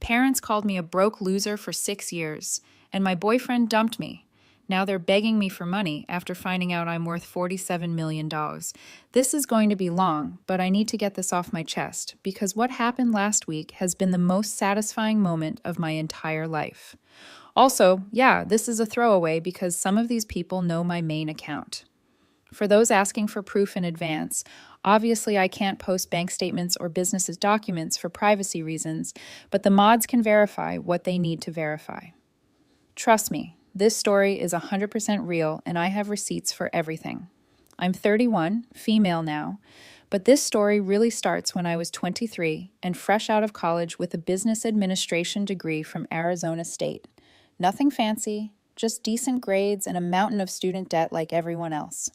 parents called me a broke loser for 6 years, and my boyfriend dumped me. Now they're begging me for money after finding out I'm worth $47 million. This is going to be long, but I need to get this off my chest because what happened last week has been the most satisfying moment of my entire life. Also, yeah, this is a throwaway because some of these people know my main account. For those asking for proof in advance, obviously I can't post bank statements or businesses' documents for privacy reasons, but the mods can verify what they need to verify. Trust me, this story is 100% real and I have receipts for everything. I'm 31, female now, but this story really starts when I was 23 and fresh out of college with a business administration degree from Arizona State. Nothing fancy, just decent grades and a mountain of student debt like everyone else.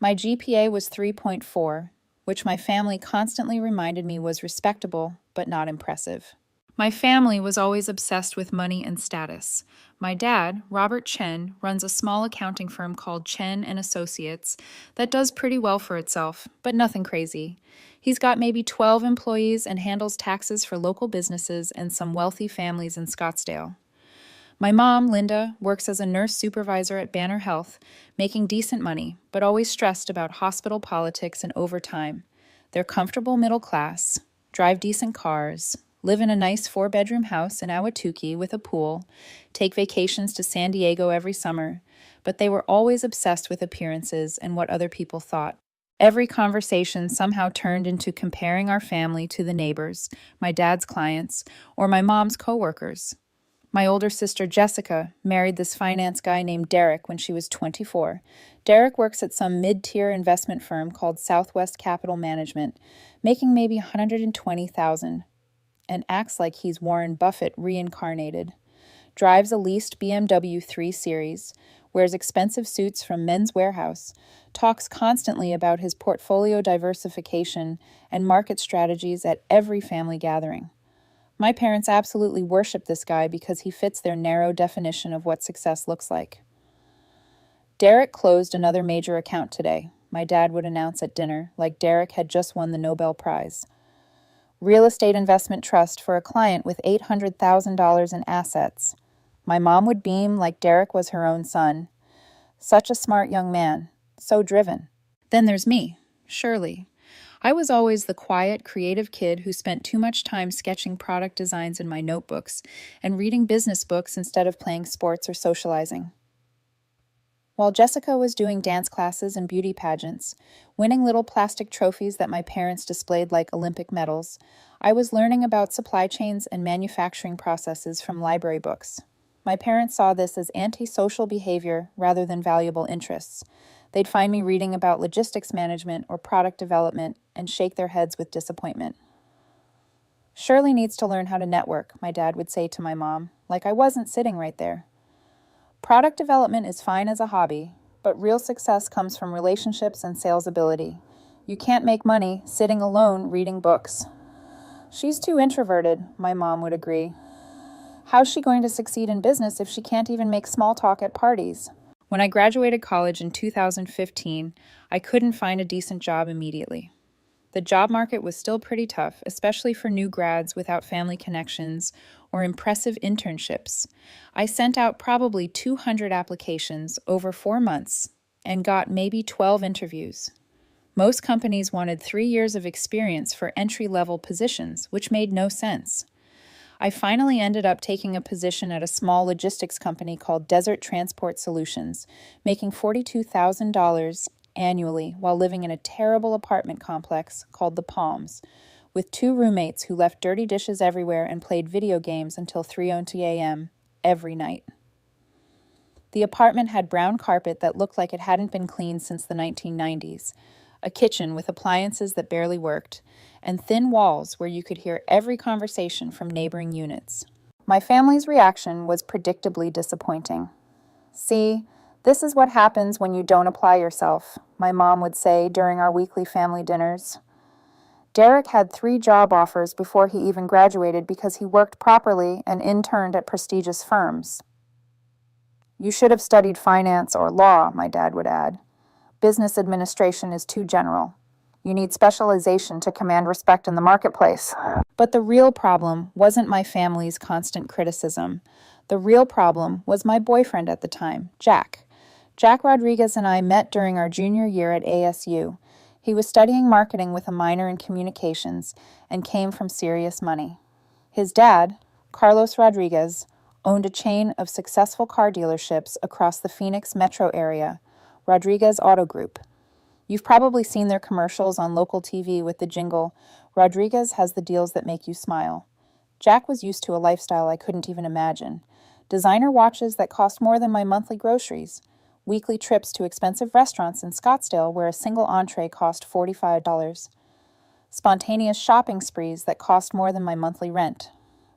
My GPA was 3.4, which my family constantly reminded me was respectable but not impressive. My family was always obsessed with money and status. My dad, Robert Chen, runs a small accounting firm called Chen and Associates that does pretty well for itself, but nothing crazy. He's got maybe 12 employees and handles taxes for local businesses and some wealthy families in Scottsdale. My mom, Linda, works as a nurse supervisor at Banner Health, making decent money, but always stressed about hospital politics and overtime. They're comfortable middle class, drive decent cars, live in a nice 4-bedroom house in Ahwatukee with a pool, take vacations to San Diego every summer, but they were always obsessed with appearances and what other people thought. Every conversation somehow turned into comparing our family to the neighbors, my dad's clients, or my mom's coworkers. My older sister Jessica married this finance guy named Derek when she was 24. Derek works at some mid-tier investment firm called Southwest Capital Management, making maybe $120,000, and acts like he's Warren Buffett reincarnated. Drives a leased BMW 3 Series, wears expensive suits from Men's Warehouse, talks constantly about his portfolio diversification and market strategies at every family gathering. My parents absolutely worship this guy because he fits their narrow definition of what success looks like. Derek closed another major account today, my dad would announce at dinner, like Derek had just won the Nobel Prize. Real estate investment trust for a client with $800,000 in assets. My mom would beam like Derek was her own son. Such a smart young man, so driven. Then there's me, Shirley. I was always the quiet, creative kid who spent too much time sketching product designs in my notebooks and reading business books instead of playing sports or socializing. While Jessica was doing dance classes and beauty pageants, winning little plastic trophies that my parents displayed like Olympic medals, I was learning about supply chains and manufacturing processes from library books. My parents saw this as antisocial behavior rather than valuable interests. They'd find me reading about logistics management or product development and shake their heads with disappointment. Shirley needs to learn how to network, my dad would say to my mom, like I wasn't sitting right there. Product development is fine as a hobby, but real success comes from relationships and sales ability. You can't make money sitting alone reading books. She's too introverted, my mom would agree. How's she going to succeed in business if she can't even make small talk at parties? When I graduated college in 2015, I couldn't find a decent job immediately. The job market was still pretty tough, especially for new grads without family connections or impressive internships. I sent out probably 200 applications over 4 months and got maybe 12 interviews. Most companies wanted 3 years of experience for entry-level positions, which made no sense. I finally ended up taking a position at a small logistics company called Desert Transport Solutions, making $42,000 annually while living in a terrible apartment complex called The Palms, with 2 roommates who left dirty dishes everywhere and played video games until 3:00 a.m. every night. The apartment had brown carpet that looked like it hadn't been cleaned since the 1990s, a kitchen with appliances that barely worked, and thin walls where you could hear every conversation from neighboring units. My family's reaction was predictably disappointing. See, this is what happens when you don't apply yourself, my mom would say during our weekly family dinners. Derek had 3 job offers before he even graduated because he worked properly and interned at prestigious firms. You should have studied finance or law, my dad would add. Business administration is too general. You need specialization to command respect in the marketplace. But the real problem wasn't my family's constant criticism. The real problem was my boyfriend at the time, Jack. Jack Rodriguez and I met during our junior year at ASU. He was studying marketing with a minor in communications and came from serious money. His dad, Carlos Rodriguez, owned a chain of successful car dealerships across the Phoenix metro area, Rodriguez Auto Group. You've probably seen their commercials on local TV with the jingle, "Rodriguez has the deals that make you smile." Jack was used to a lifestyle I couldn't even imagine. Designer watches that cost more than my monthly groceries. Weekly trips to expensive restaurants in Scottsdale where a single entree cost $45. Spontaneous shopping sprees that cost more than my monthly rent.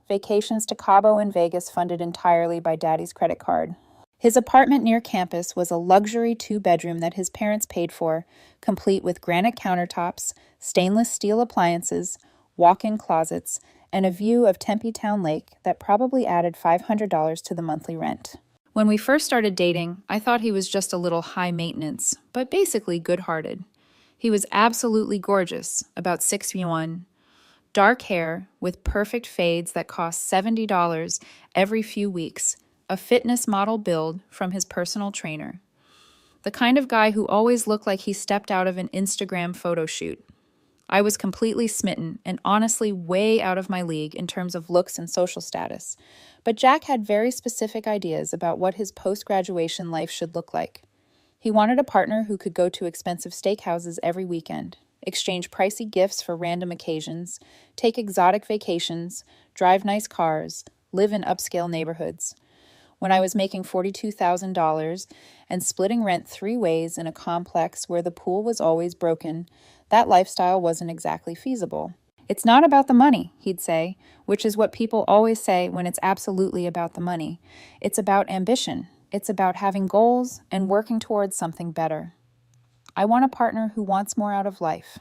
Vacations to Cabo and Vegas funded entirely by Daddy's credit card. His apartment near campus was a luxury 2-bedroom that his parents paid for, complete with granite countertops, stainless steel appliances, walk-in closets, and a view of Tempe Town Lake that probably added $500 to the monthly rent. When we first started dating, I thought he was just a little high maintenance, but basically good-hearted. He was absolutely gorgeous, about 6'1", dark hair with perfect fades that cost $70 every few weeks, a fitness model build from his personal trainer. The kind of guy who always looked like he stepped out of an Instagram photo shoot. I was completely smitten and honestly way out of my league in terms of looks and social status. But Jack had very specific ideas about what his post-graduation life should look like. He wanted a partner who could go to expensive steakhouses every weekend, exchange pricey gifts for random occasions, take exotic vacations, drive nice cars, live in upscale neighborhoods. When I was making $42,000 and splitting rent 3 ways in a complex where the pool was always broken, that lifestyle wasn't exactly feasible. "It's not about the money," he'd say, which is what people always say when it's absolutely about the money. It's about ambition. It's about having goals and working towards something better. I want a partner who wants more out of life.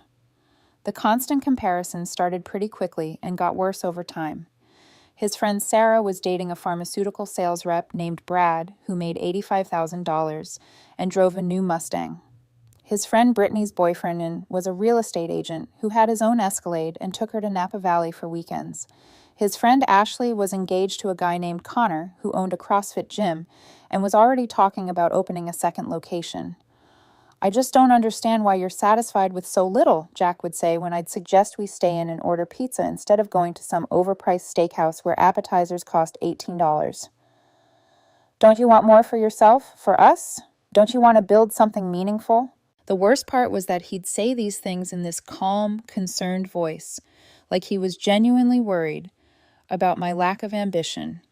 The constant comparison started pretty quickly and got worse over time. His friend Sarah was dating a pharmaceutical sales rep named Brad who made $85,000 and drove a new Mustang. His friend Brittany's boyfriend was a real estate agent who had his own Escalade and took her to Napa Valley for weekends. His friend Ashley was engaged to a guy named Connor who owned a CrossFit gym and was already talking about opening a second location. "I just don't understand why you're satisfied with so little," Jack would say when I'd suggest we stay in and order pizza instead of going to some overpriced steakhouse where appetizers cost $18. "Don't you want more for yourself, for us? Don't you want to build something meaningful?" The worst part was that he'd say these things in this calm, concerned voice, like he was genuinely worried about my lack of ambition,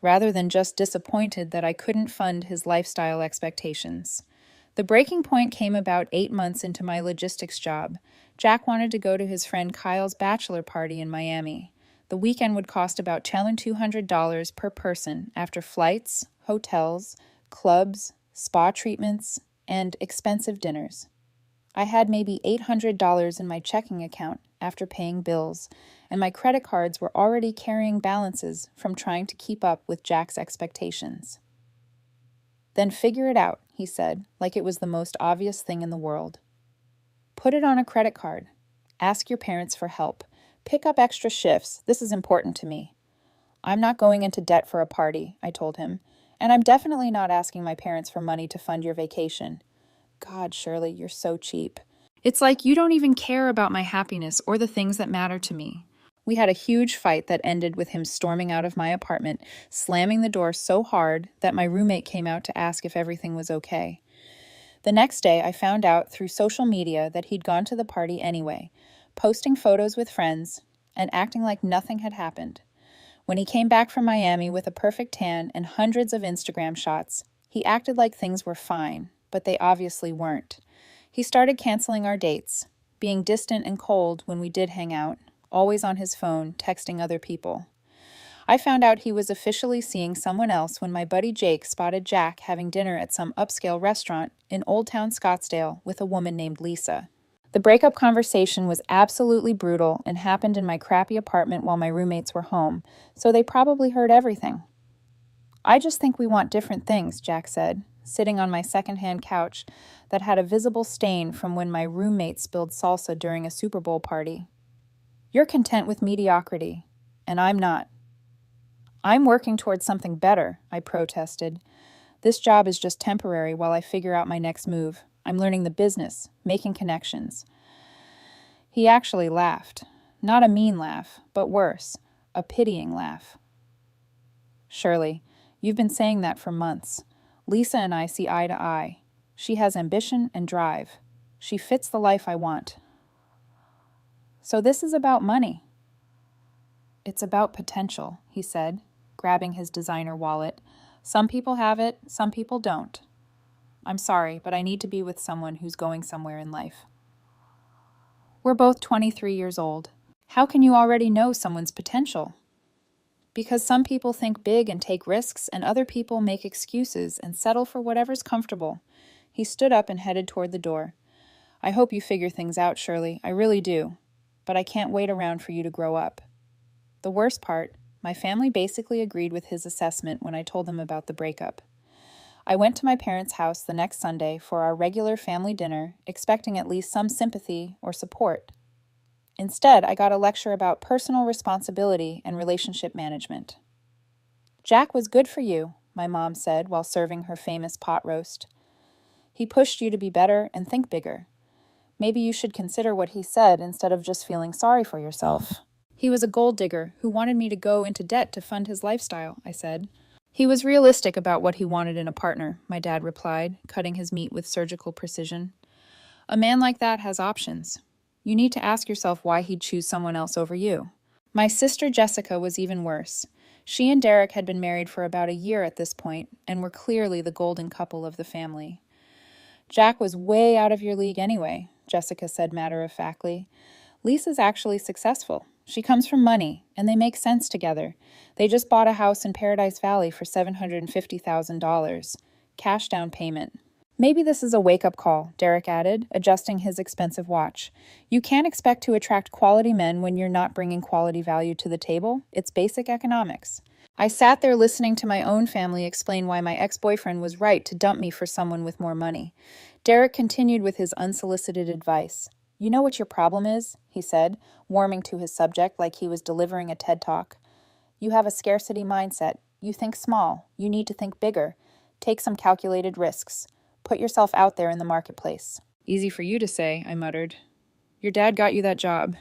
rather than just disappointed that I couldn't fund his lifestyle expectations. The breaking point came about 8 months into my logistics job. Jack wanted to go to his friend Kyle's bachelor party in Miami. The weekend would cost about $200 per person after flights, hotels, clubs, spa treatments, and expensive dinners. I had maybe $800 in my checking account after paying bills, and my credit cards were already carrying balances from trying to keep up with Jack's expectations. "Then figure it out," he said, like it was the most obvious thing in the world. "Put it on a credit card. Ask your parents for help. Pick up extra shifts. This is important to me." "I'm not going into debt for a party," I told him, "and I'm definitely not asking my parents for money to fund your vacation." "God, Shirley, you're so cheap." It's like you don't even care about my happiness or the things that matter to me. We had a huge fight that ended with him storming out of my apartment, slamming the door so hard that my roommate came out to ask if everything was okay. The next day, I found out through social media that he'd gone to the party anyway, posting photos with friends and acting like nothing had happened. When he came back from Miami with a perfect tan and hundreds of Instagram shots, he acted like things were fine, but they obviously weren't. He started canceling our dates, being distant and cold when we did hang out, always on his phone, texting other people. I found out he was officially seeing someone else when my buddy Jake spotted Jack having dinner at some upscale restaurant in Old Town Scottsdale with a woman named Lisa. The breakup conversation was absolutely brutal and happened in my crappy apartment while my roommates were home, so they probably heard everything. "I just think we want different things," Jack said. sitting on my secondhand couch that had a visible stain from when my roommate spilled salsa during a Super Bowl party. You're content with mediocrity, and I'm not. I'm working towards something better, I protested. This job is just temporary while I figure out my next move. I'm learning the business, making connections. He actually laughed. Not a mean laugh, but worse, a pitying laugh. Shirley, you've been saying that for months. Lisa and I see eye to eye. She has ambition and drive. She fits the life I want. So this is about money. It's about potential, he said, grabbing his designer wallet. Some people have it, some people don't. I'm sorry, but I need to be with someone who's going somewhere in life. We're both 23 years old. How can you already know someone's potential? Because some people think big and take risks, and other people make excuses and settle for whatever's comfortable. He stood up and headed toward the door. I hope you figure things out, Shirley. I really do. But I can't wait around for you to grow up. The worst part, my family basically agreed with his assessment when I told them about the breakup. I went to my parents' house the next Sunday for our regular family dinner, expecting at least some sympathy or support. Instead, I got a lecture about personal responsibility and relationship management. Jack was good for you, my mom said while serving her famous pot roast. He pushed you to be better and think bigger. Maybe you should consider what he said instead of just feeling sorry for yourself. He was a gold digger who wanted me to go into debt to fund his lifestyle, I said. He was realistic about what he wanted in a partner, my dad replied, cutting his meat with surgical precision. A man like that has options. You need to ask yourself why he'd choose someone else over you. My sister Jessica was even worse. She and Derek had been married for about a year at this point and were clearly the golden couple of the family. Jack was way out of your league anyway, Jessica said matter-of-factly. Lisa's actually successful. She comes from money, and they make sense together. They just bought a house in Paradise Valley for $750,000. Cash down payment. Maybe this is a wake-up call, Derek added, adjusting his expensive watch. You can't expect to attract quality men when you're not bringing quality value to the table. It's basic economics. I sat there listening to my own family explain why my ex-boyfriend was right to dump me for someone with more money. Derek continued with his unsolicited advice. You know what your problem is, he said, warming to his subject like he was delivering a TED Talk. You have a scarcity mindset. You think small. You need to think bigger. Take some calculated risks. Put yourself out there in the marketplace. Easy for you to say, I muttered. Your dad got you that job.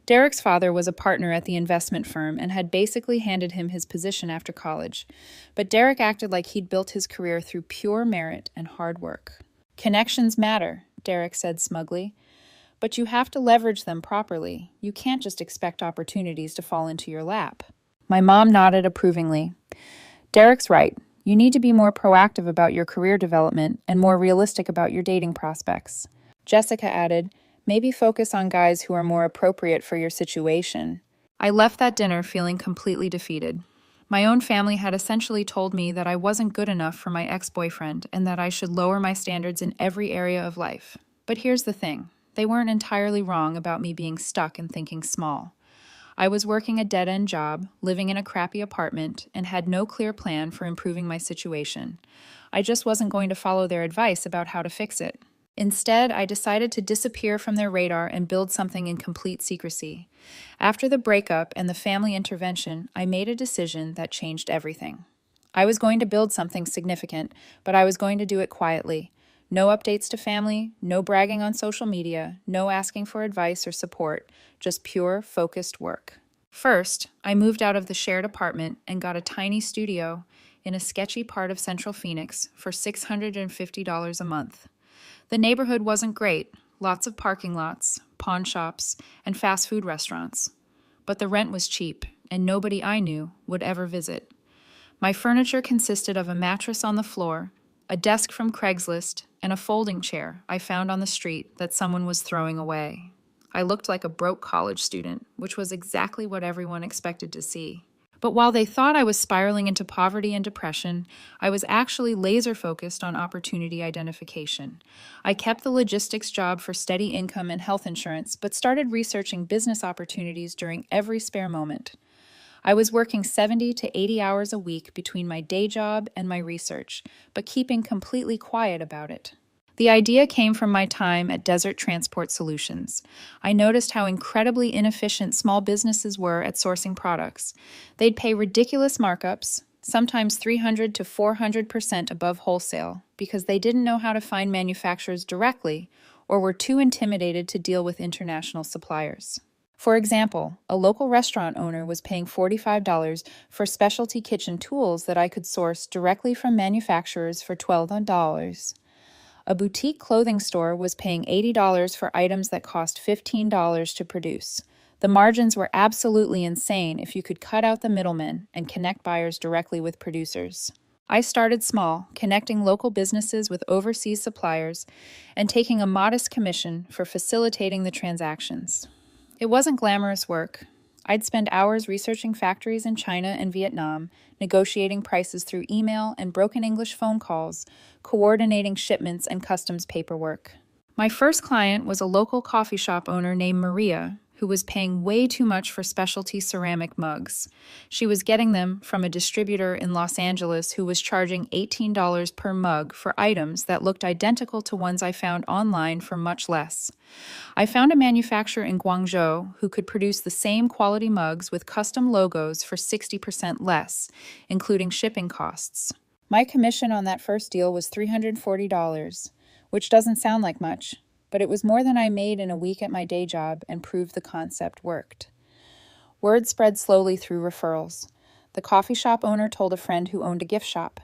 Derek's father was a partner at the investment firm and had basically handed him his position after college. But Derek acted like he'd built his career through pure merit and hard work. Connections matter, Derek said smugly. But you have to leverage them properly. You can't just expect opportunities to fall into your lap. My mom nodded approvingly. Derek's right. You need to be more proactive about your career development and more realistic about your dating prospects. Jessica added, maybe focus on guys who are more appropriate for your situation. I left that dinner feeling completely defeated. My own family had essentially told me that I wasn't good enough for my ex-boyfriend and that I should lower my standards in every area of life. But here's the thing. They weren't entirely wrong about me being stuck and thinking small. I was working a dead-end job, living in a crappy apartment, and had no clear plan for improving my situation. I just wasn't going to follow their advice about how to fix it. Instead, I decided to disappear from their radar and build something in complete secrecy. After the breakup and the family intervention, I made a decision that changed everything. I was going to build something significant, but I was going to do it quietly. No updates to family, no bragging on social media, no asking for advice or support, just pure, focused work. First, I moved out of the shared apartment and got a tiny studio in a sketchy part of Central Phoenix for $650 a month. The neighborhood wasn't great, lots of parking lots, pawn shops, and fast food restaurants. But the rent was cheap, and nobody I knew would ever visit. My furniture consisted of a mattress on the floor, a desk from Craigslist, and a folding chair I found on the street that someone was throwing away. I looked like a broke college student, which was exactly what everyone expected to see. But while they thought I was spiraling into poverty and depression, I was actually laser-focused on opportunity identification. I kept the logistics job for steady income and health insurance, but started researching business opportunities during every spare moment. I was working 70 to 80 hours a week between my day job and my research, but keeping completely quiet about it. The idea came from my time at Desert Transport Solutions. I noticed how incredibly inefficient small businesses were at sourcing products. They'd pay ridiculous markups, sometimes 300 to 400% above wholesale, because they didn't know how to find manufacturers directly or were too intimidated to deal with international suppliers. For example, a local restaurant owner was paying $45 for specialty kitchen tools that I could source directly from manufacturers for $12. A boutique clothing store was paying $80 for items that cost $15 to produce. The margins were absolutely insane if you could cut out the middlemen and connect buyers directly with producers. I started small, connecting local businesses with overseas suppliers and taking a modest commission for facilitating the transactions. It wasn't glamorous work. I'd spend hours researching factories in China and Vietnam, negotiating prices through email and broken English phone calls, coordinating shipments and customs paperwork. My first client was a local coffee shop owner named Maria, who was paying way too much for specialty ceramic mugs. She was getting them from a distributor in Los Angeles who was charging $18 per mug for items that looked identical to ones I found online for much less. I found a manufacturer in Guangzhou who could produce the same quality mugs with custom logos for 60% less, including shipping costs. My commission on that first deal was $340, which doesn't sound like much, but it was more than I made in a week at my day job and proved the concept worked. Word spread slowly through referrals. The coffee shop owner told a friend who owned a gift shop.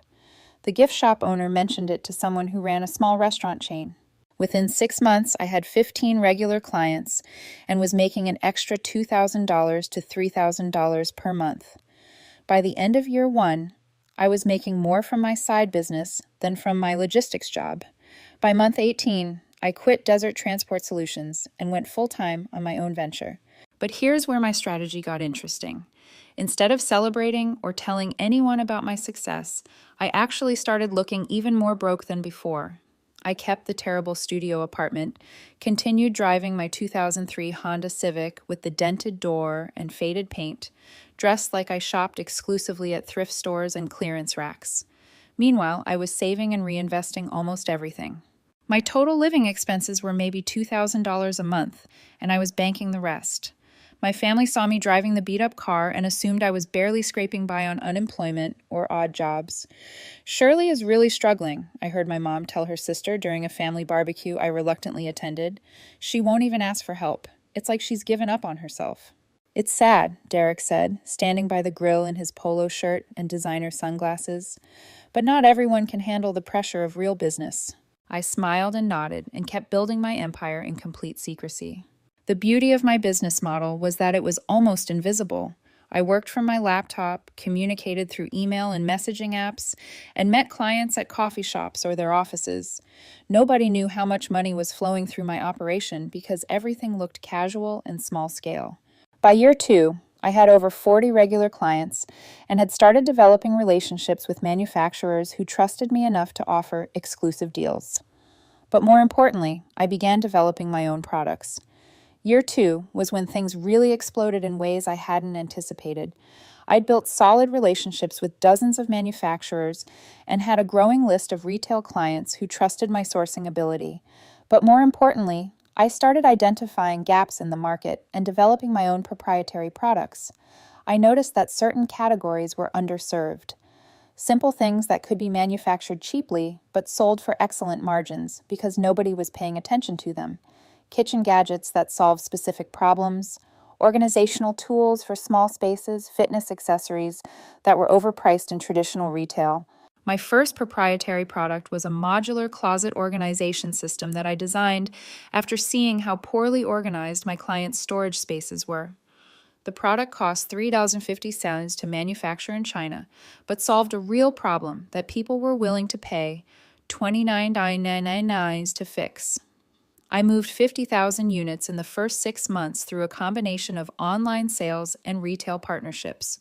The gift shop owner mentioned it to someone who ran a small restaurant chain. Within 6 months, I had 15 regular clients and was making an extra $2,000 to $3,000 per month. By the end of year 1, I was making more from my side business than from my logistics job. By month 18, I quit Desert Transport Solutions and went full-time on my own venture. But here's where my strategy got interesting. Instead of celebrating or telling anyone about my success, I actually started looking even more broke than before. I kept the terrible studio apartment, continued driving my 2003 Honda Civic with the dented door and faded paint, dressed like I shopped exclusively at thrift stores and clearance racks. Meanwhile, I was saving and reinvesting almost everything. My total living expenses were maybe $2,000 a month, and I was banking the rest. My family saw me driving the beat-up car and assumed I was barely scraping by on unemployment or odd jobs. "Shirley is really struggling," I heard my mom tell her sister during a family barbecue I reluctantly attended. "She won't even ask for help. It's like she's given up on herself." "It's sad," Derek said, standing by the grill in his polo shirt and designer sunglasses. "But not everyone can handle the pressure of real business." I smiled and nodded and kept building my empire in complete secrecy. The beauty of my business model was that it was almost invisible. I worked from my laptop, communicated through email and messaging apps, and met clients at coffee shops or their offices. Nobody knew how much money was flowing through my operation because everything looked casual and small scale. By year 2, I had over 40 regular clients and had started developing relationships with manufacturers who trusted me enough to offer exclusive deals. But more importantly, I began developing my own products. Year 2 was when things really exploded in ways I hadn't anticipated. I'd built solid relationships with dozens of manufacturers and had a growing list of retail clients who trusted my sourcing ability. But more importantly, I started identifying gaps in the market and developing my own proprietary products. I noticed that certain categories were underserved. Simple things that could be manufactured cheaply but sold for excellent margins because nobody was paying attention to them. Kitchen gadgets that solve specific problems, organizational tools for small spaces, fitness accessories that were overpriced in traditional retail. My first proprietary product was a modular closet organization system that I designed after seeing how poorly organized my clients' storage spaces were. The product cost $3.50 to manufacture in China, but solved a real problem that people were willing to pay $29.99 to fix. I moved 50,000 units in the first 6 months through a combination of online sales and retail partnerships.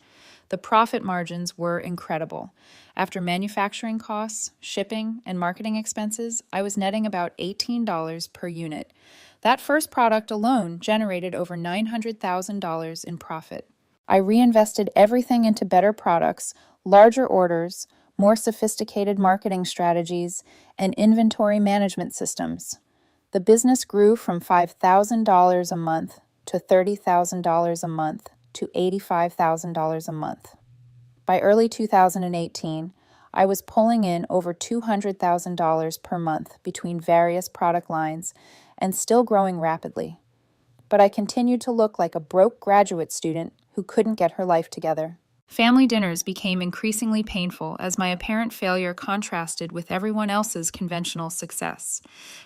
The profit margins were incredible. After manufacturing costs, shipping, and marketing expenses, I was netting about $18 per unit. That first product alone generated over $900,000 in profit. I reinvested everything into better products, larger orders, more sophisticated marketing strategies, and inventory management systems. The business grew from $5,000 a month to $30,000 a month to $85,000 a month. By early 2018, I was pulling in over $200,000 per month between various product lines and still growing rapidly. But I continued to look like a broke graduate student who couldn't get her life together. Family dinners became increasingly painful as my apparent failure contrasted with everyone else's conventional success.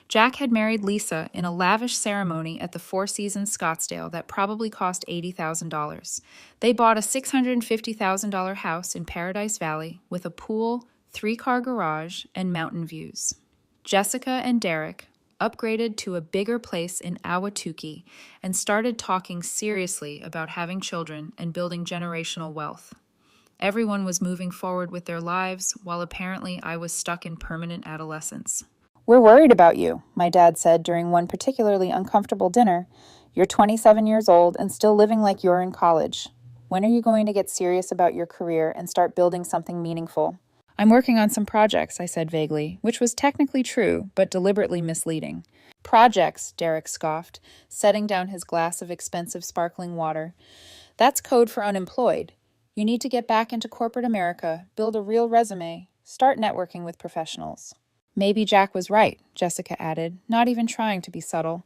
Jack had married Lisa in a lavish ceremony at the Four Seasons Scottsdale that probably cost $80,000. They bought a $650,000 house in Paradise Valley with a pool, 3-car garage, and mountain views. Jessica and Derek upgraded to a bigger place in Ahwatukee and started talking seriously about having children and building generational wealth. Everyone was moving forward with their lives, while apparently I was stuck in permanent adolescence. "We're worried about you," my dad said during one particularly uncomfortable dinner. "You're 27 years old and still living like you're in college. When are you going to get serious about your career and start building something meaningful?" "I'm working on some projects," I said vaguely, which was technically true, but deliberately misleading. "Projects," Derek scoffed, setting down his glass of expensive sparkling water. "That's code for unemployed. You need to get back into corporate America, build a real resume, start networking with professionals." "Maybe Jack was right," Jessica added, not even trying to be subtle.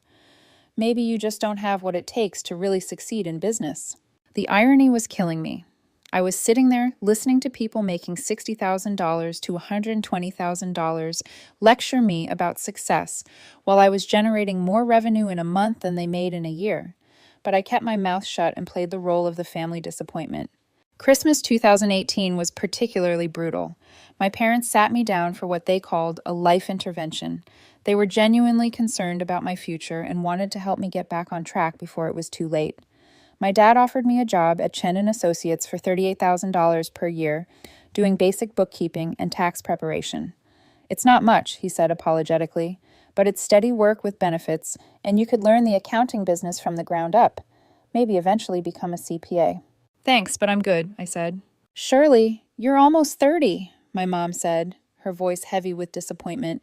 "Maybe you just don't have what it takes to really succeed in business." The irony was killing me. I was sitting there listening to people making $60,000 to $120,000 lecture me about success while I was generating more revenue in a month than they made in a year. But I kept my mouth shut and played the role of the family disappointment. Christmas 2018 was particularly brutal. My parents sat me down for what they called a life intervention. They were genuinely concerned about my future and wanted to help me get back on track before it was too late. My dad offered me a job at Chen & Associates for $38,000 per year, doing basic bookkeeping and tax preparation. "It's not much," he said apologetically, "but it's steady work with benefits, and you could learn the accounting business from the ground up. Maybe eventually become a CPA." "Thanks, but I'm good," I said. "Shirley, you're almost 30, my mom said, her voice heavy with disappointment.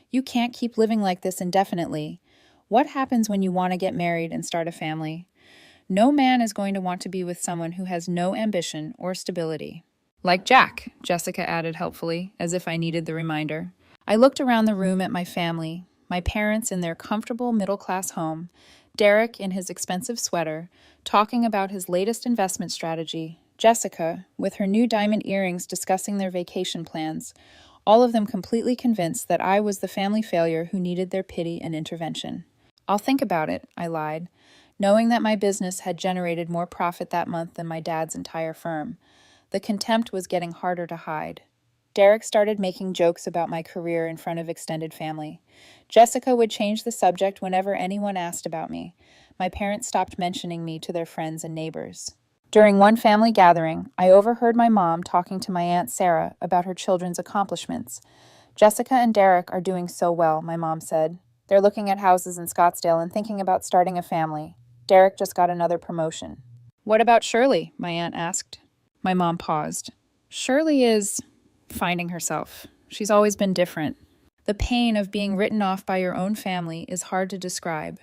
"You can't keep living like this indefinitely. What happens when you want to get married and start a family? No man is going to want to be with someone who has no ambition or stability." "Like Jack," Jessica added helpfully, as if I needed the reminder. I looked around the room at my family, my parents in their comfortable middle-class home, Derek in his expensive sweater, talking about his latest investment strategy, Jessica, with her new diamond earrings discussing their vacation plans, all of them completely convinced that I was the family failure who needed their pity and intervention. "I'll think about it," I lied, knowing that my business had generated more profit that month than my dad's entire firm. The contempt was getting harder to hide. Derek started making jokes about my career in front of extended family. Jessica would change the subject whenever anyone asked about me. My parents stopped mentioning me to their friends and neighbors. During one family gathering, I overheard my mom talking to my Aunt Sarah about her children's accomplishments. "Jessica and Derek are doing so well," my mom said. "They're looking at houses in Scottsdale and thinking about starting a family. Derek just got another promotion." "What about Shirley?" my aunt asked. My mom paused. "Shirley is finding herself. She's always been different. The pain of being written off by your own family is hard to describe.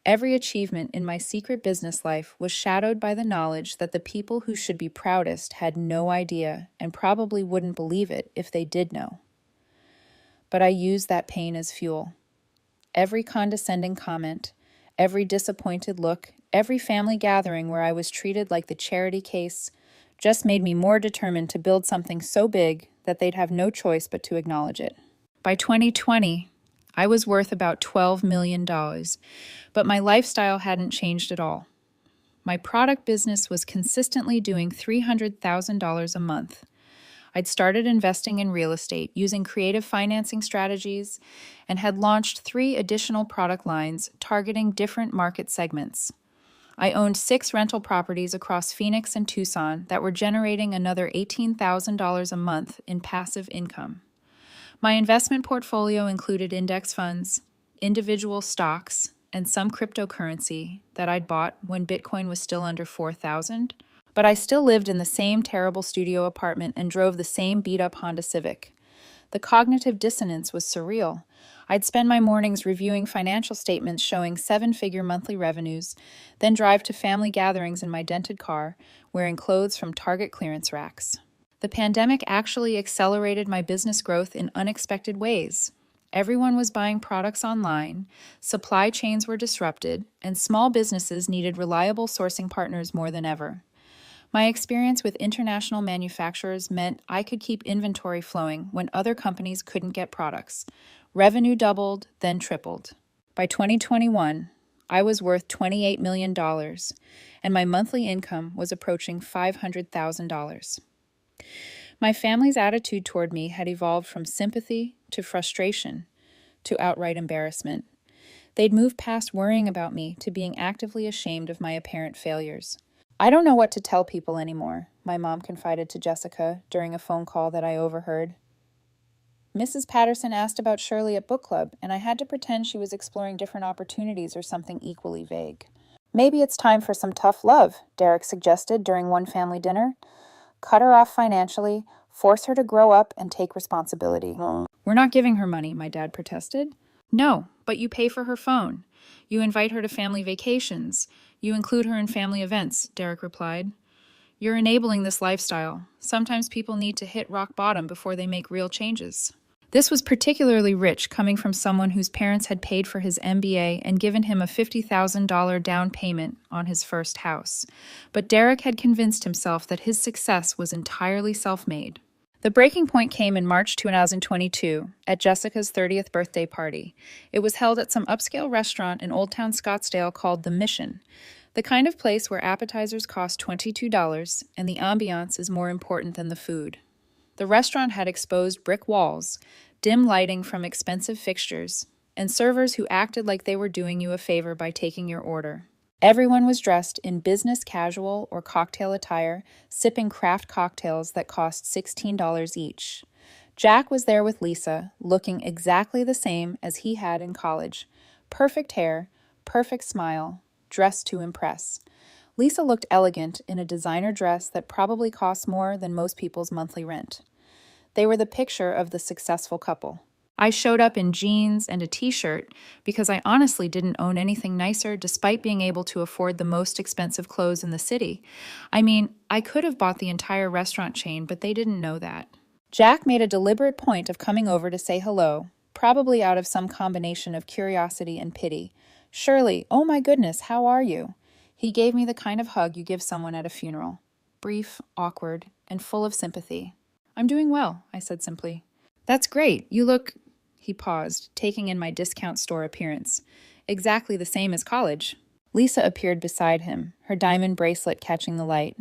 Every achievement in my secret business life was shadowed by the knowledge that the people who should be proudest had no idea and probably wouldn't believe it if they did know. But I used that pain as fuel. Every condescending comment, every disappointed look, every family gathering where I was treated like the charity case just made me more determined to build something so big that they'd have no choice but to acknowledge it. By 2020, I was worth about $12 million, but my lifestyle hadn't changed at all. My product business was consistently doing $300,000 a month. I'd started investing in real estate using creative financing strategies and had launched 3 additional product lines targeting different market segments. I owned 6 rental properties across Phoenix and Tucson that were generating another $18,000 a month in passive income. My investment portfolio included index funds, individual stocks, and some cryptocurrency that I'd bought when Bitcoin was still under 4,000. But I still lived in the same terrible studio apartment and drove the same beat-up Honda Civic. The cognitive dissonance was surreal. I'd spend my mornings reviewing financial statements showing seven-figure monthly revenues, then drive to family gatherings in my dented car, wearing clothes from Target clearance racks. The pandemic actually accelerated my business growth in unexpected ways. Everyone was buying products online, supply chains were disrupted, and small businesses needed reliable sourcing partners more than ever. My experience with international manufacturers meant I could keep inventory flowing when other companies couldn't get products. Revenue doubled, then tripled. By 2021, I was worth $28 million, and my monthly income was approaching $500,000. My family's attitude toward me had evolved from sympathy to frustration to outright embarrassment. They'd moved past worrying about me to being actively ashamed of my apparent failures. "I don't know what to tell people anymore," my mom confided to Jessica during a phone call that I overheard. "Mrs. Patterson asked about Shirley at book club, and I had to pretend she was exploring different opportunities or something equally vague." "Maybe it's time for some tough love," Derek suggested during one family dinner. "Cut her off financially, force her to grow up and take responsibility." "We're not giving her money," my dad protested. "No, but you pay for her phone. You invite her to family vacations. You include her in family events," Derek replied. "You're enabling this lifestyle. Sometimes people need to hit rock bottom before they make real changes." This was particularly rich coming from someone whose parents had paid for his MBA and given him a $50,000 down payment on his first house. But Derek had convinced himself that his success was entirely self-made. The breaking point came in March 2022 at Jessica's 30th birthday party. It was held at some upscale restaurant in Old Town Scottsdale called The Mission, the kind of place where appetizers cost $22 and the ambiance is more important than the food. The restaurant had exposed brick walls, dim lighting from expensive fixtures, and servers who acted like they were doing you a favor by taking your order. Everyone was dressed in business casual or cocktail attire, sipping craft cocktails that cost $16 each. Jack was there with Lisa, looking exactly the same as he had in college. Perfect hair, perfect smile, dressed to impress. Lisa looked elegant in a designer dress that probably cost more than most people's monthly rent. They were the picture of the successful couple. I showed up in jeans and a t-shirt because I honestly didn't own anything nicer despite being able to afford the most expensive clothes in the city. I mean, I could have bought the entire restaurant chain, but they didn't know that. Jack made a deliberate point of coming over to say hello, probably out of some combination of curiosity and pity. "Shirley, oh my goodness, how are you?" He gave me the kind of hug you give someone at a funeral. Brief, awkward, and full of sympathy. "I'm doing well," I said simply. "That's great. You look—" He paused, taking in my discount store appearance. "Exactly the same as college." Lisa appeared beside him, her diamond bracelet catching the light.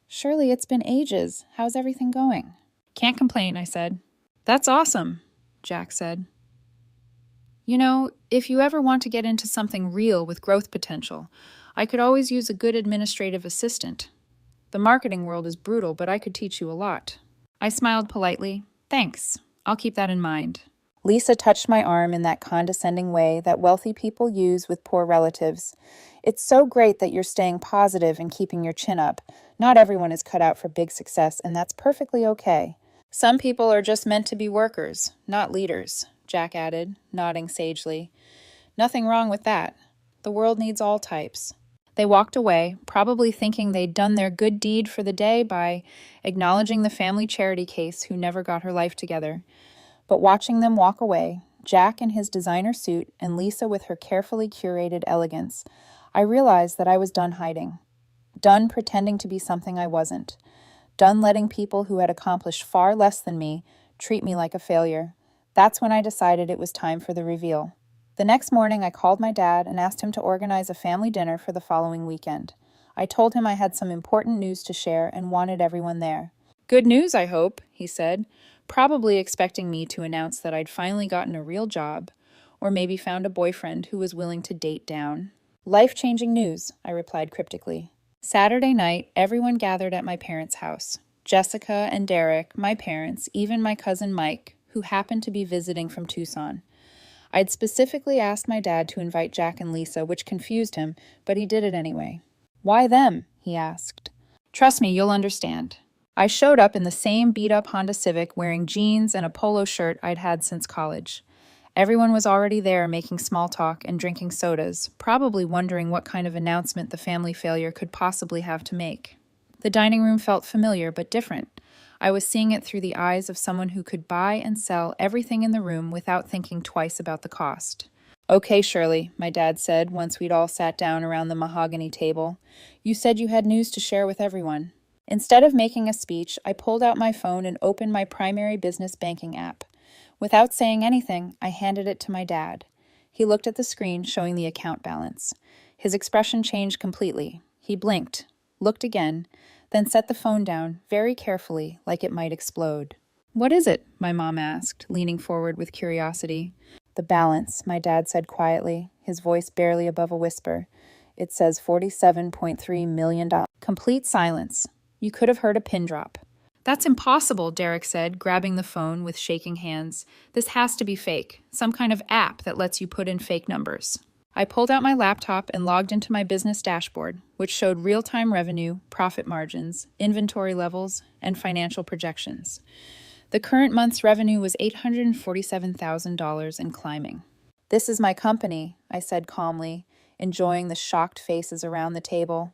"Shirley, it's been ages. How's everything going?" "Can't complain," I said. "That's awesome," Jack said. "You know, if you ever want to get into something real with growth potential, I could always use a good administrative assistant. The marketing world is brutal, but I could teach you a lot." I smiled politely. "Thanks. I'll keep that in mind." Lisa touched my arm in that condescending way that wealthy people use with poor relatives. "It's so great that you're staying positive and keeping your chin up. Not everyone is cut out for big success, and that's perfectly okay. Some people are just meant to be workers, not leaders," Jack added, nodding sagely. "Nothing wrong with that. The world needs all types." They walked away, probably thinking they'd done their good deed for the day by acknowledging the family charity case who never got her life together. But watching them walk away, Jack in his designer suit and Lisa with her carefully curated elegance, I realized that I was done hiding. Done pretending to be something I wasn't. Done letting people who had accomplished far less than me treat me like a failure. That's when I decided it was time for the reveal. The next morning, I called my dad and asked him to organize a family dinner for the following weekend. I told him I had some important news to share and wanted everyone there. "Good news, I hope," he said, probably expecting me to announce that I'd finally gotten a real job, or maybe found a boyfriend who was willing to date down. "Life-changing news," I replied cryptically. Saturday night, everyone gathered at my parents' house. Jessica and Derek, my parents, even my cousin Mike, who happened to be visiting from Tucson. I'd specifically asked my dad to invite Jack and Lisa, which confused him, but he did it anyway. "Why them?" he asked. Trust me, you'll understand. I showed up in the same beat-up Honda Civic wearing jeans and a polo shirt I'd had since college. Everyone was already there making small talk and drinking sodas, probably wondering what kind of announcement the family failure could possibly have to make. The dining room felt familiar but different. I was seeing it through the eyes of someone who could buy and sell everything in the room without thinking twice about the cost. "Okay, Shirley," my dad said once we'd all sat down around the mahogany table. "You said you had news to share with everyone." Instead of making a speech, I pulled out my phone and opened my primary business banking app. Without saying anything, I handed it to my dad. He looked at the screen showing the account balance. His expression changed completely. He blinked, looked again, then set the phone down very carefully, like it might explode. "What is it?" my mom asked, leaning forward with curiosity. "The balance," my dad said quietly, his voice barely above a whisper. "It says $47.3 million. Complete silence. You could have heard a pin drop. "That's impossible," Derek said, grabbing the phone with shaking hands. "This has to be fake, some kind of app that lets you put in fake numbers." I pulled out my laptop and logged into my business dashboard, which showed real-time revenue, profit margins, inventory levels, and financial projections. The current month's revenue was $847,000 and climbing. "This is my company," I said calmly, enjoying the shocked faces around the table.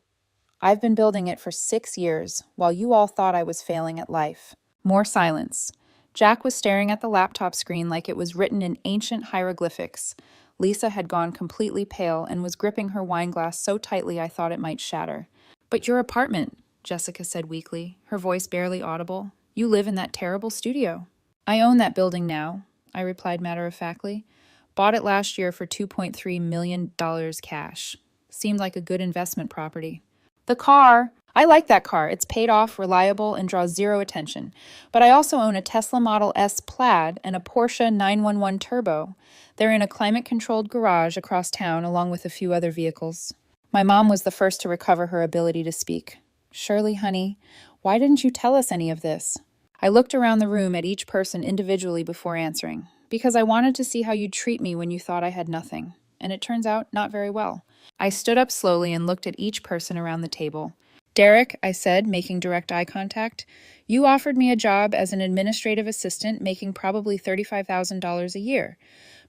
"I've been building it for 6 years, while you all thought I was failing at life." More silence. Jack was staring at the laptop screen like it was written in ancient hieroglyphics. Lisa had gone completely pale and was gripping her wine glass so tightly I thought it might shatter. "But your apartment," Jessica said weakly, her voice barely audible. "You live in that terrible studio." "I own that building now," I replied matter-of-factly. "Bought it last year for $2.3 million cash. Seemed like a good investment property." "The car! I like that car. It's paid off, reliable, and draws zero attention. But I also own a Tesla Model S Plaid and a Porsche 911 Turbo. They're in a climate-controlled garage across town along with a few other vehicles." My mom was the first to recover her ability to speak. "Shirley, honey, why didn't you tell us any of this?" I looked around the room at each person individually before answering. "Because I wanted to see how you'd treat me when you thought I had nothing. And it turns out not very well." I stood up slowly and looked at each person around the table. "Derek," I said, making direct eye contact, "you offered me a job as an administrative assistant making probably $35,000 a year.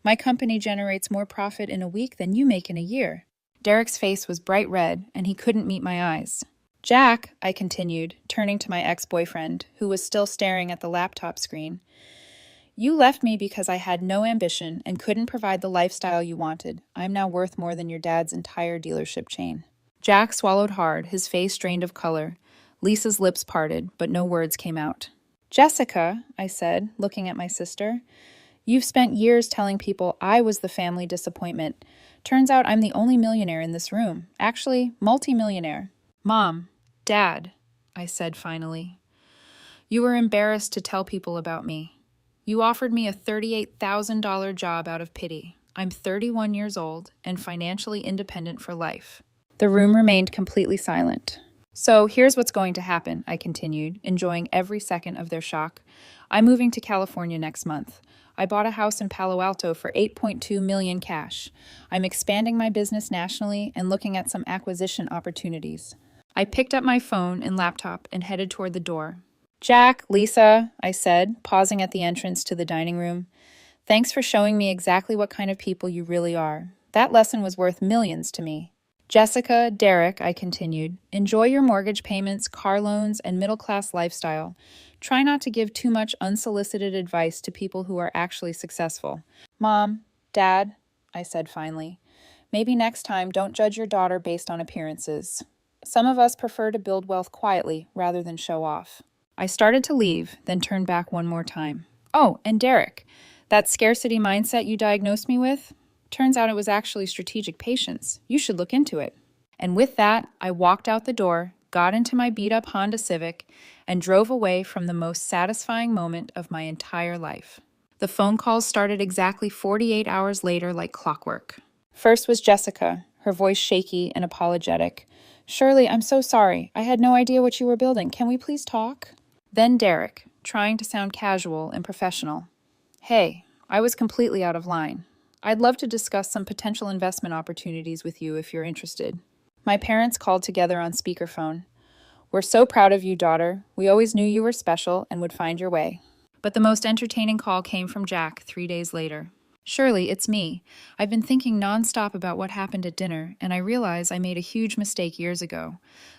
My company generates more profit in a week than you make in a year." Derek's face was bright red, and he couldn't meet my eyes. "Jack," I continued, turning to my ex-boyfriend, who was still staring at the laptop screen, "you left me because I had no ambition and couldn't provide the lifestyle you wanted. I'm now worth more than your dad's entire dealership chain." Jack swallowed hard, his face drained of color. Lisa's lips parted, but no words came out. "Jessica," I said, looking at my sister, "you've spent years telling people I was the family disappointment. Turns out I'm the only millionaire in this room. Actually, multi-millionaire." "Mom, Dad," I said finally, "you were embarrassed to tell people about me. You offered me a $38,000 job out of pity. I'm 31 years old and financially independent for life." The room remained completely silent. "So here's what's going to happen," I continued, enjoying every second of their shock. "I'm moving to California next month. I bought a house in Palo Alto for $8.2 million cash. I'm expanding my business nationally and looking at some acquisition opportunities." I picked up my phone and laptop and headed toward the door. "Jack, Lisa," I said, pausing at the entrance to the dining room, "thanks for showing me exactly what kind of people you really are. That lesson was worth millions to me." "Jessica, Derek," I continued, "enjoy your mortgage payments, car loans, and middle-class lifestyle. Try not to give too much unsolicited advice to people who are actually successful." "Mom, Dad," I said finally, "maybe next time don't judge your daughter based on appearances. Some of us prefer to build wealth quietly rather than show off." I started to leave, then turned back one more time. "Oh, and Derek, that scarcity mindset you diagnosed me with? Turns out it was actually strategic patience. You should look into it." And with that, I walked out the door, got into my beat-up Honda Civic, and drove away from the most satisfying moment of my entire life. The phone calls started exactly 48 hours later like clockwork. First was Jessica, her voice shaky and apologetic. "Shirley, I'm so sorry. I had no idea what you were building. Can we please talk?" Then Derek, trying to sound casual and professional. "Hey, I was completely out of line. I'd love to discuss some potential investment opportunities with you if you're interested." My parents called together on speakerphone. We're so proud of you, daughter. We always knew you were special and would find your way. But the most entertaining call came from Jack 3 days later. Shirley, it's me. I've been thinking nonstop about what happened at dinner, and I realize I made a huge mistake years ago.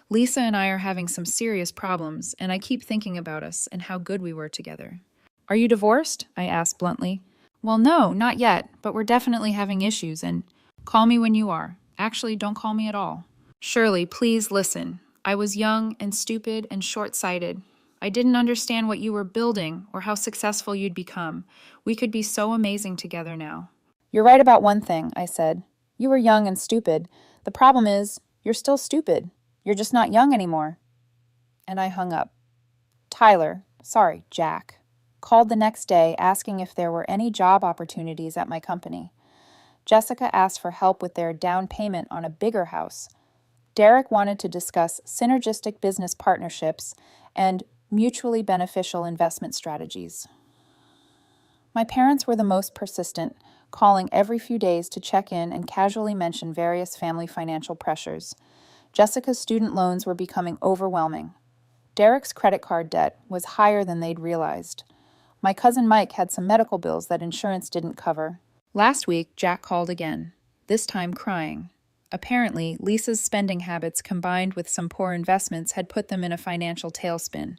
Lisa and I are having some serious problems, and I keep thinking about us and how good we were together. Are you divorced? I asked bluntly. Well, no, not yet, but we're definitely having issues, and call me when you are. Actually, don't call me at all. Shirley, please listen. I was young and stupid and short-sighted. I didn't understand what you were building or how successful you'd become. We could be so amazing together now. You're right about one thing, I said. You were young and stupid. The problem is, you're still stupid. You're just not young anymore. And I hung up. Jack, called the next day asking if there were any job opportunities at my company. Jessica asked for help with their down payment on a bigger house. Derek wanted to discuss synergistic business partnerships and mutually beneficial investment strategies. My parents were the most persistent, calling every few days to check in and casually mention various family financial pressures. Jessica's student loans were becoming overwhelming. Derek's credit card debt was higher than they'd realized. My cousin Mike had some medical bills that insurance didn't cover. Last week, Jack called again, this time crying. Apparently, Lisa's spending habits combined with some poor investments had put them in a financial tailspin.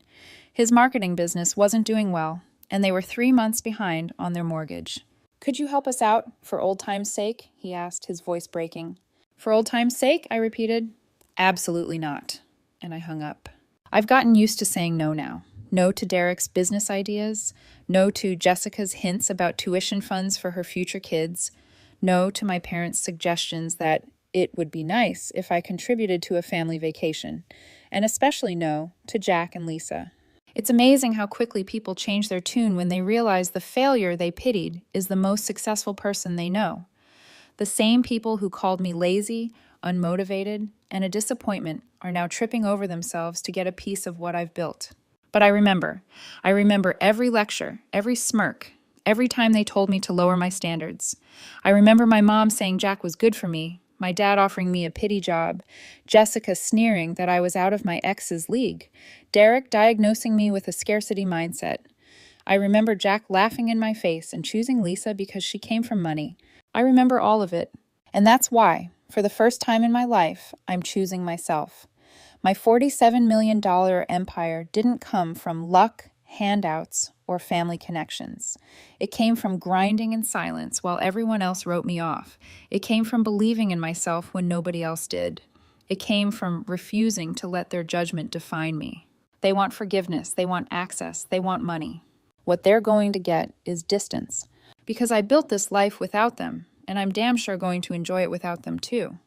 His marketing business wasn't doing well, and they were 3 months behind on their mortgage. Could you help us out, for old time's sake? He asked, his voice breaking. For old time's sake? I repeated. Absolutely not. And I hung up. I've gotten used to saying no now. No to Derek's business ideas. No to Jessica's hints about tuition funds for her future kids. No to my parents' suggestions that it would be nice if I contributed to a family vacation. And especially no to Jack and Lisa. It's amazing how quickly people change their tune when they realize the failure they pitied is the most successful person they know. The same people who called me lazy, unmotivated, and a disappointment are now tripping over themselves to get a piece of what I've built. But I remember every lecture, every smirk, every time they told me to lower my standards. I remember my mom saying Jack was good for me, my dad offering me a pity job, Jessica sneering that I was out of my ex's league, Derek diagnosing me with a scarcity mindset. I remember Jack laughing in my face and choosing Lisa because she came from money. I remember all of it. And that's why, for the first time in my life, I'm choosing myself. My $47 million empire didn't come from luck, handouts, or family connections. It came from grinding in silence while everyone else wrote me off. It came from believing in myself when nobody else did. It came from refusing to let their judgment define me. They want forgiveness, they want access, they want money. What they're going to get is distance. Because I built this life without them, and I'm damn sure going to enjoy it without them too.